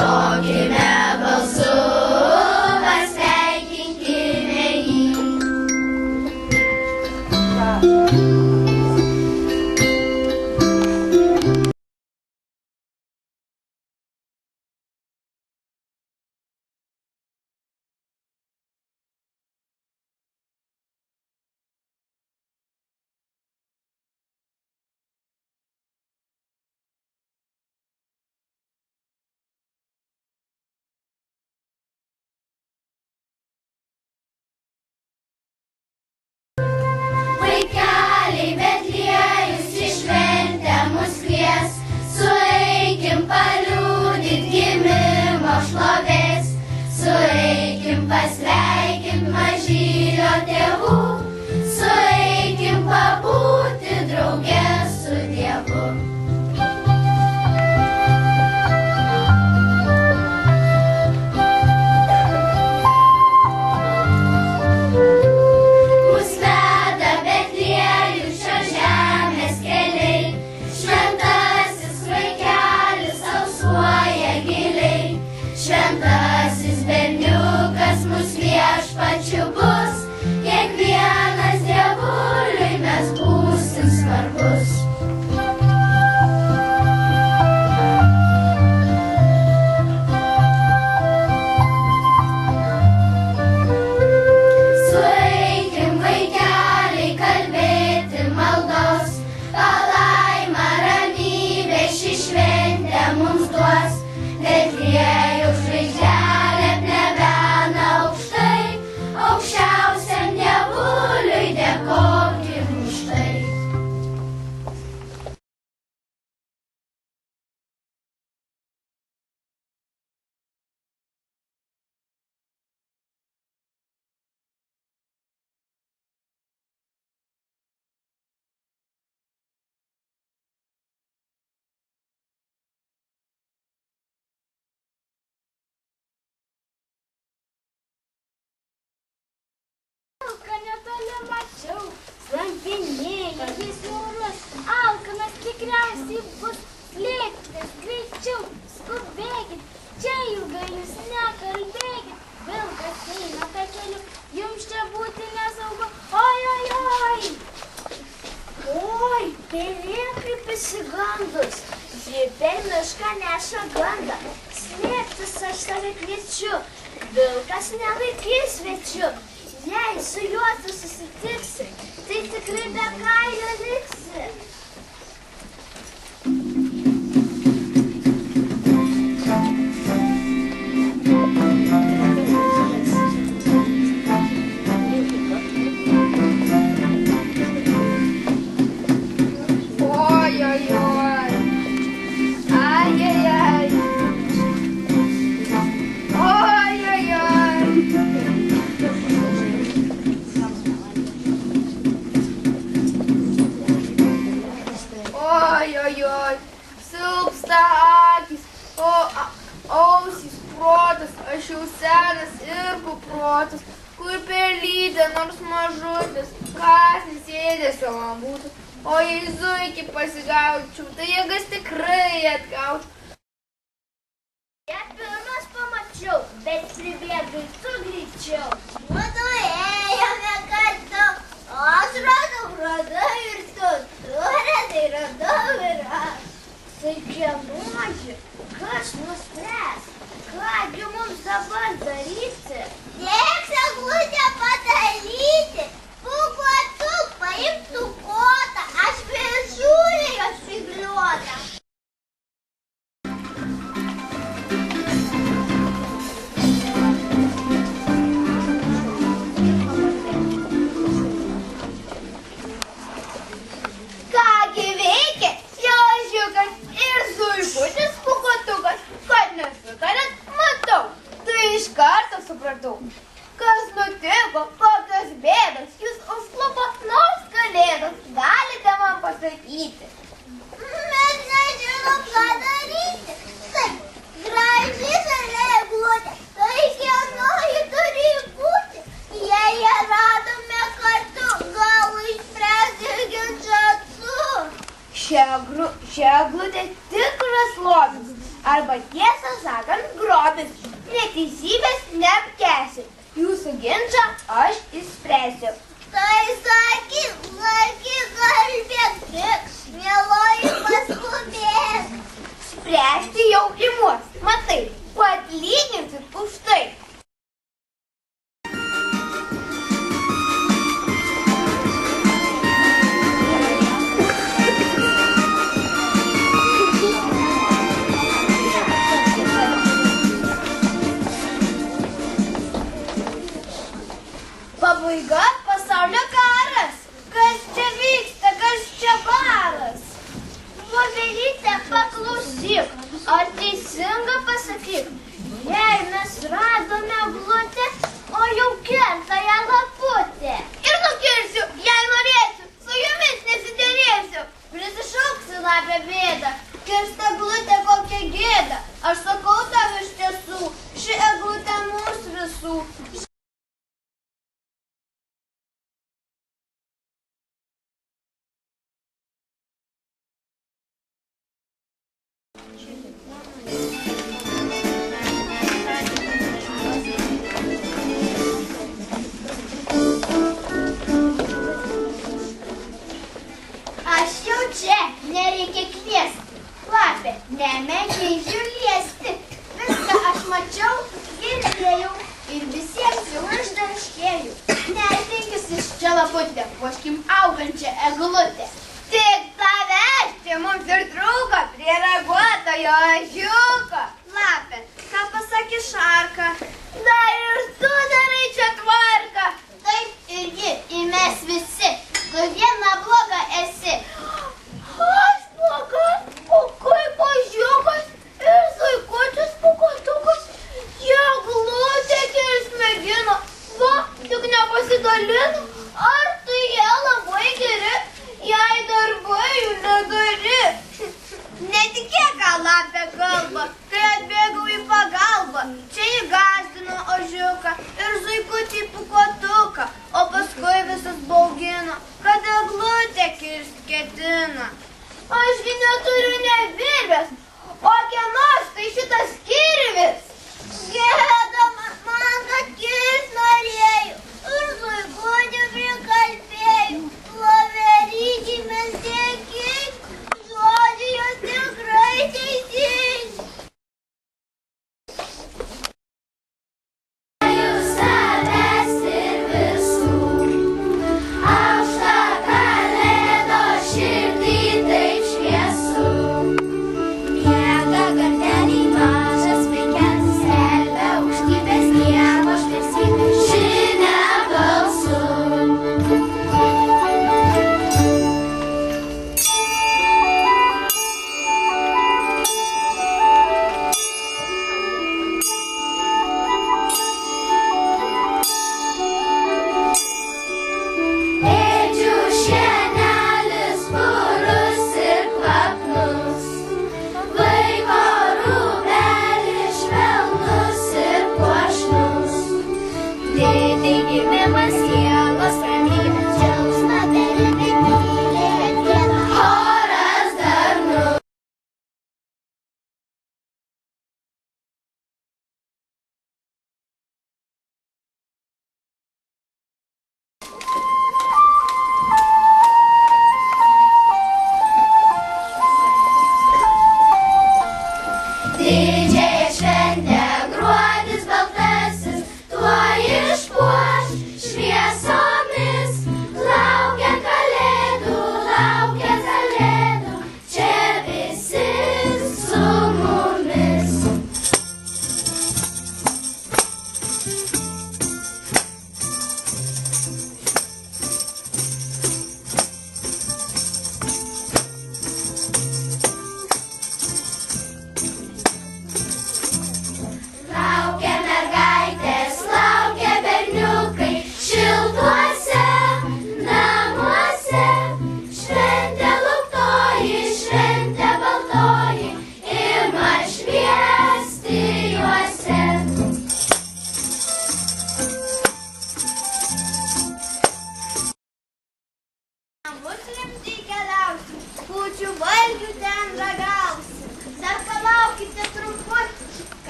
šokime balsu, pasveikinkime jį. Vaikeliai, Betliejus į šventę mus kvies, sueikim paliudyt gimimo šlovės, sueikim pasveikint mažylio tėvų, sueikim pabūti drauge su Dievu. Šventasis berniukas mus viešpačiu bus, kiekvienas Dievuliui mes būsim svarbus. Sueikim vaikeliai kalbėti maldos, palaimą ramybę ši šventė mums duos. Betliejaus žvaigždelė plevena aukštai, aukščiausiam Dievuliui dėkokim už tai. Netoli mačiau, slampinėja jis jūrus, alkanas tikriausiai bus, slėpkitės greičiau, skubėkit, čia ilgai jūs nekalbėkit, vilkas eina takeliu, jums čia būti nesaugu, oi, oi, oi. Oi, pelė kaip išsigandus, ji per mišką neša gandą, slėptis aš tave kviečiu, vilkas nelaikys svečiu. Jei su juo tu susitiksi, tai tikrai be kailio liksi. Oi, oi, oi. Ai, ai, ai. Oi, oi, oi. Oi, oi, oi, silpsta akys, ausys, protas, aš jau senas ir paprotas, kur pelytė nors mažutis, kąsnis sėdės savo būtų, o jei zuikį pasigaučiau, tai jėgas tikrai atgaučiau. Ja pirmas pamačiau, bet pribėgai tu greičiau. Mudu ėjome kartu, o aš radau ir tu radau ir aš. Tai kienoji, kas nuspręs, kągi mums dabar daryti? Reiks eglutę padaryti, pūkuotuk, paimk tu kotą, aš viršūnę jos prigliuotą. Kągi veikia, jožiukas ir zuikutis pūkuotukas, kad nesutarėt, matau, tai iš karto supratau. Kas nutiko, kokios bėdos, jūs užklupo nors kalėdos, galite man pasakyti? Mes nežinom, ką daryti. Taip, graži žalia eglutė, tai kienoji turi būti. Jei ją radome kartu, gal išspręsti ginčą su. Šia eglutė tikras lobis, arba tiesą sakant. sakant, grobis. Neteisybės neapkęsiu. Jūsų ginčą aš išspręsiu. Tai sakyk, kalbėk tik, mieloji paskubėk. Spręsti jau imuos. Matai, atlyginsit už tai. Pabaiga pasaulio karas. Kas čia vyksta, kas čia baras? Vovelyte, paklausyk, ar teisinga pasakyk? Jei mes radome eglutę, o jau kerta ją laputė. Ir nukirsiu, jei norėsiu, su jumis nesiderėsiu. Prisišauksi lapę bėdą, kirst eglutę kokią gėdą. Aš sakau tau iš tiesų, ši eglutė mūsų visų. Aš jau čia, nereikia kviesti. Lapė, nemėginsiu liesti. Viską aš mačiau, girdėjau ir visiems jau išdaiškėjau. Netinkis iš čia laputė, puoškim augančią eglutę. Tik pavežti mums ir trūko prie raguotojo ožiuko. Lapė, ką pasakė šarka? Dar ir tu darai čia tvarką. Taip ir ji, ir mes visi. Tu viena bloga esi. Aš bloga, o kaip ožiukas ir zuikutis pūkuotukas. Jie glūdė kelis mėgino, va, tik nepasidalino. Ar tai jie labai geri, jei darbai jų negari? Netikėk, ką lapė kalba, kai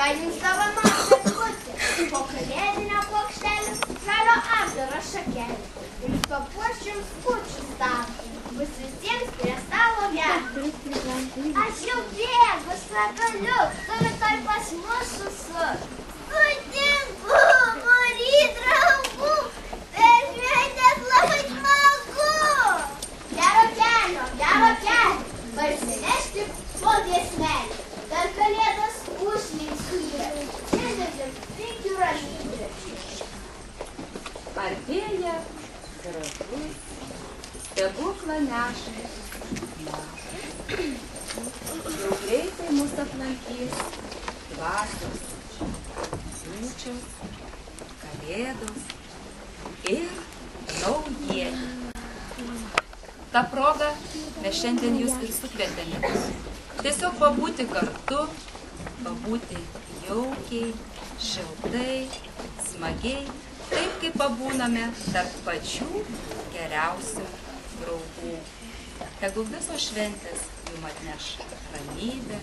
Paimk savo mažą eglutę, po kalėdinę plokštelę, žalio apdaro šakelę. Ir papuoš jums kūčių stalą, bus visiems prie stalo gera. Aš jau bėgu, sakaliu, tu rytoj pas mus susus. Sutinku, būry draugų, per šventės labai smagu. Gero kelio, parsinešti po giesmelį. Per kalėdas užlinksiu jį, šiandien ir 5 ramybė. Artėja gražus, stebuklą nešantis metas. Jau greitai mus aplankys dvasios, kūčios, kalėdos ir naujieji. Ta proga mes šiandien jūs ir sukvietėme. Tiesiog pabūti kartu, pabūti jaukiai, šiltai, smagiai, taip kaip pabūname tarp pačių geriausių draugų. Tegul visos šventės jums atneš ramybę,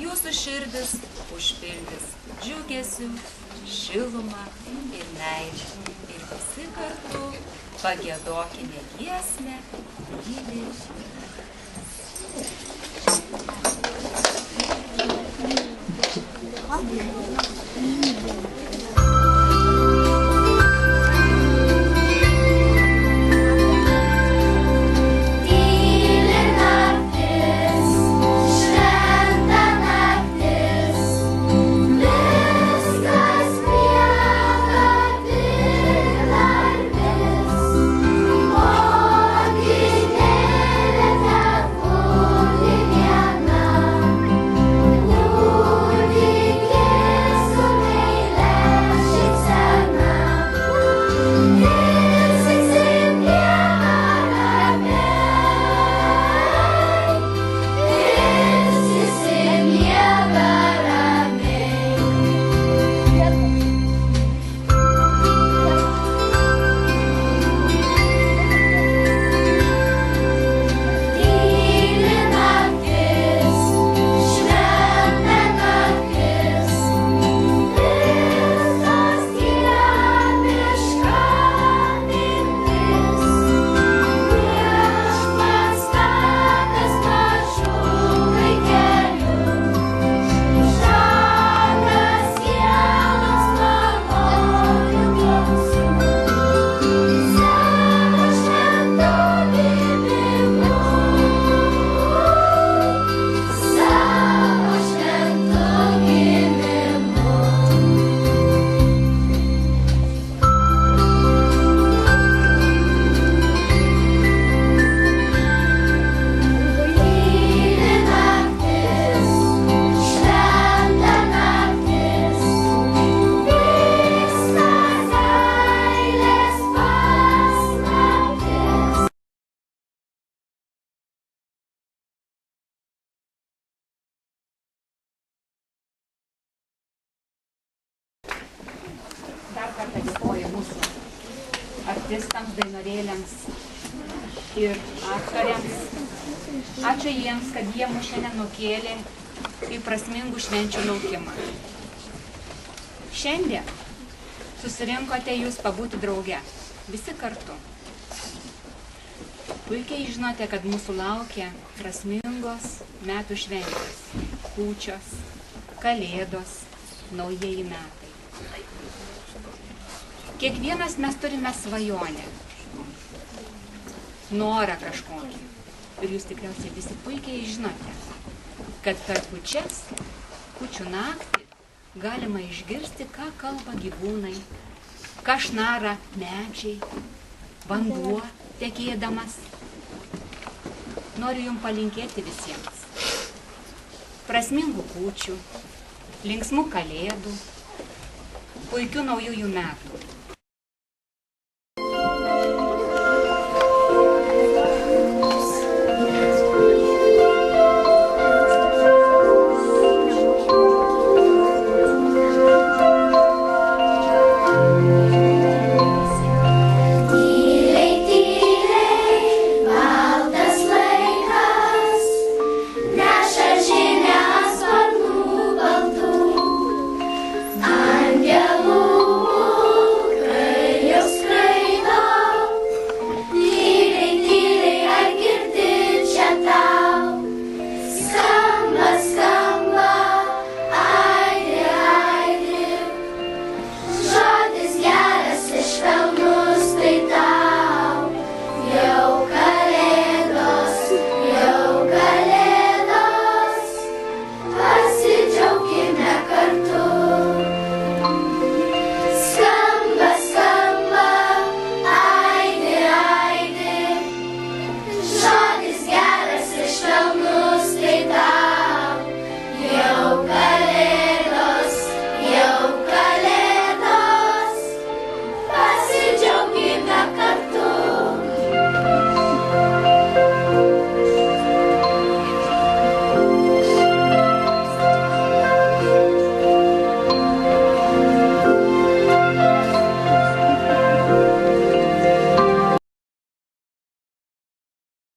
jūsų širdis užpildys džiugesiu, šilumą ir meilę. Ir visi kartu pagiedokime giesmę myli. Artistams, dainorėliams ir aktoriams. Ačiū jiems, kad jie mus šiandien nukėlė į prasmingų švenčių laukimą. Šiandien susirinkote jūs pabūti drauge, visi kartu. Puikiai žinote, kad mūsų laukia prasmingos metų šventės, kūčios, kalėdos, naujieji metai. Kiekvienas mes turime svajonę, norą kažkokį. Ir jūs tikriausiai visi puikiai žinote, kad per kūčias, kūčių naktį galima išgirsti, ką kalba gyvūnai, ką šnara medžiai, vanduo tekėdamas. Noriu jums palinkėti visiems prasmingų kūčių, linksmų kalėdų, puikių naujųjų metų.